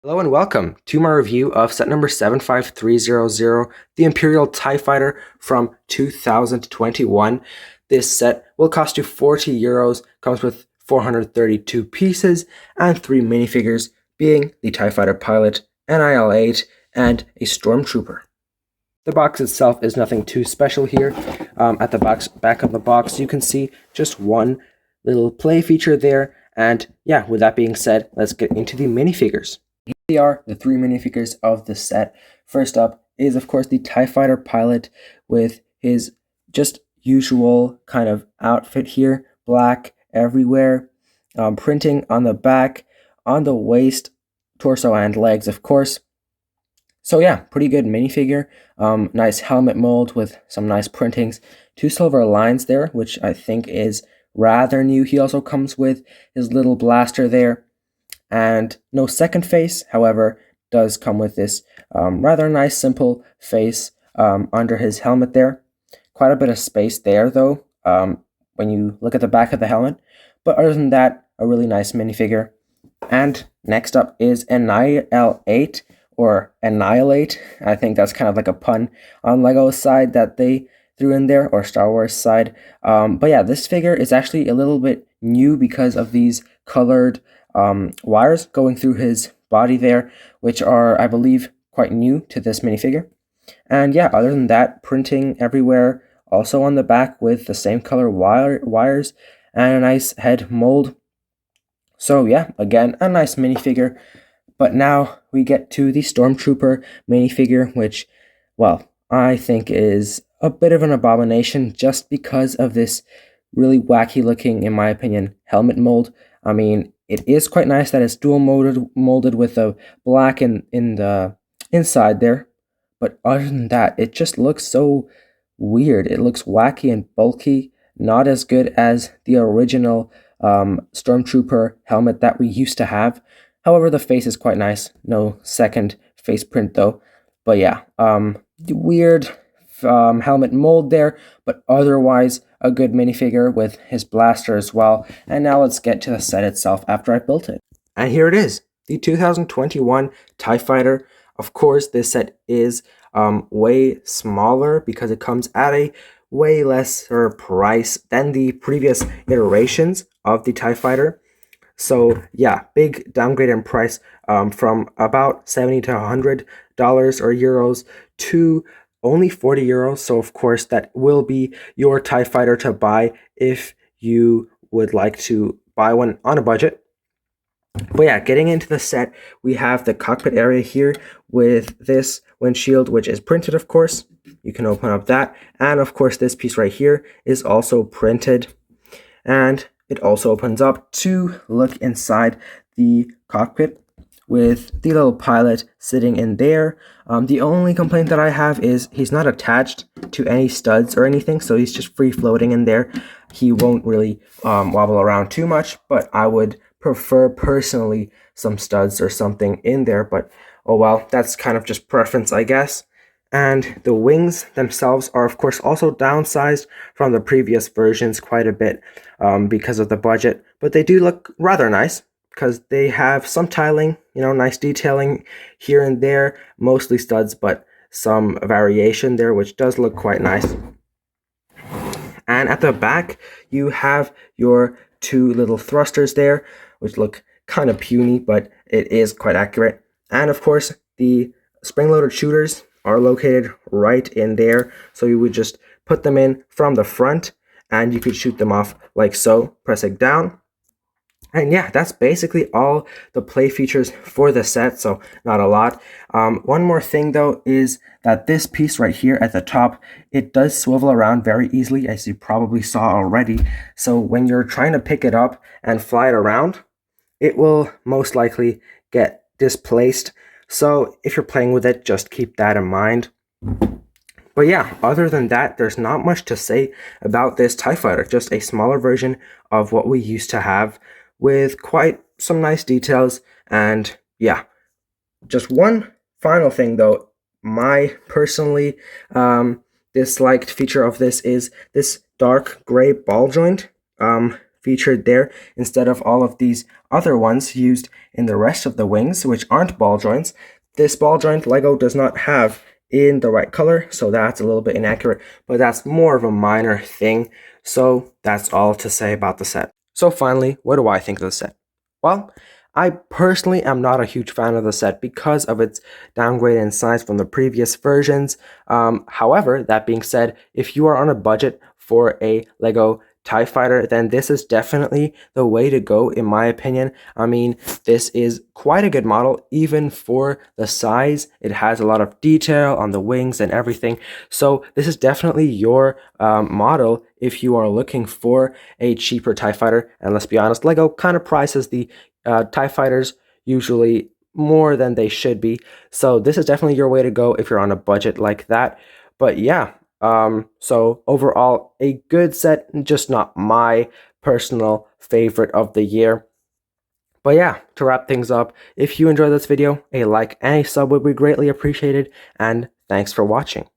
Hello and welcome to my review of set number 75300, the Imperial TIE Fighter from 2021. This set will cost you 40 euros, comes with 432 pieces and 3 minifigures, being the TIE Fighter pilot, NIL-8, and a Stormtrooper. The box itself is nothing too special here. At the back of the box, you can see just one little play feature there. And yeah, with that being said, let's get into the minifigures. Here are the 3 minifigures of the set. First up is, of course, the TIE Fighter pilot with his just usual kind of outfit here. Black everywhere. Printing on the back, on the waist, torso, and legs, of course. So yeah, pretty good minifigure. Nice helmet mold with some nice printings. 2 silver lines there, which I think is rather new. He also comes with his little blaster there. And no second face, however, does come with this rather nice simple face under his helmet there. Quite a bit of space there though, when you look at the back of the helmet. But other than that, a really nice minifigure. And next up is NIL-8 or Annihilate. I think that's kind of like a pun on Lego's side that they threw in there, or Star Wars side. But yeah, this figure is actually a little bit new because of these colored wires going through his body there, which are, I believe, quite new to this minifigure. And yeah, other than that, printing everywhere, also on the back with the same color wires and a nice head mold. So yeah, again, a nice minifigure. But now we get to the Stormtrooper minifigure, which, well, I think is a bit of an abomination just because of this really wacky looking, in my opinion, helmet mold. I mean, it is quite nice that it's dual molded with the black in the inside there. But other than that, it just looks so weird. It looks wacky and bulky, not as good as the original Stormtrooper helmet that we used to have. However, the face is quite nice. No second face print though. But yeah, weird helmet mold there, but otherwise a good minifigure with his blaster as well. And now let's get to the set itself after I built it. And here it is, the 2021 TIE Fighter. Of course, this set is way smaller because it comes at a way lesser price than the previous iterations of the TIE Fighter. So yeah, big downgrade in price from about $70 to $100 or euros to only 40 euros. So of course that will be your TIE Fighter to buy if you would like to buy one on a budget. But yeah, getting into the set, we have the cockpit area here with this windshield, which is printed, of course. You can open up that. And of course, this piece right here is also printed. And it also opens up to look inside the cockpit with the little pilot sitting in there. The only complaint that I have is he's not attached to any studs or anything, so he's just free floating in there. He won't really wobble around too much, but I would prefer personally some studs or something in there, but oh well, that's kind of just preference, I guess. And the wings themselves are, of course, also downsized from the previous versions quite a bit because of the budget. But they do look rather nice because they have some tiling, nice detailing here and there. Mostly studs, but some variation there, which does look quite nice. And at the back, you have your 2 little thrusters there, which look kind of puny, but it is quite accurate. And of course, the spring-loaded shooters are located right in there, so you would just put them in from the front and you could shoot them off like so, pressing down. And yeah, that's basically all the play features for the set, so not a lot. One more thing though is that this piece right here at the top, it does swivel around very easily, as you probably saw already. So when you're trying to pick it up and fly it around, it will most likely get displaced. So if you're playing with it, just keep that in mind. But yeah, other than that, there's not much to say about this TIE Fighter. Just a smaller version of what we used to have with quite some nice details. And yeah, just one final thing though, my personally disliked feature of this is this dark gray ball joint featured there instead of all of these other ones used in the rest of the wings, which aren't ball joints. This ball joint Lego does not have in the right color, so that's a little bit inaccurate, but that's more of a minor thing. So that's all to say about the set. So finally, what do I think of the set? Well, I personally am not a huge fan of the set because of its downgrade in size from the previous versions. However, that being said, if you are on a budget for a Lego TIE Fighter, then this is definitely the way to go, in my opinion. I mean, this is quite a good model, even for the size. It has a lot of detail on the wings and everything. So this is definitely your model if you are looking for a cheaper TIE Fighter. And let's be honest, Lego kind of prices the TIE Fighters usually more than they should be. So this is definitely your way to go if you're on a budget like that. But yeah, so overall, a good set, just not my personal favorite of the year. But yeah, to wrap things up, if you enjoyed this video, a like and a sub would be greatly appreciated, and thanks for watching.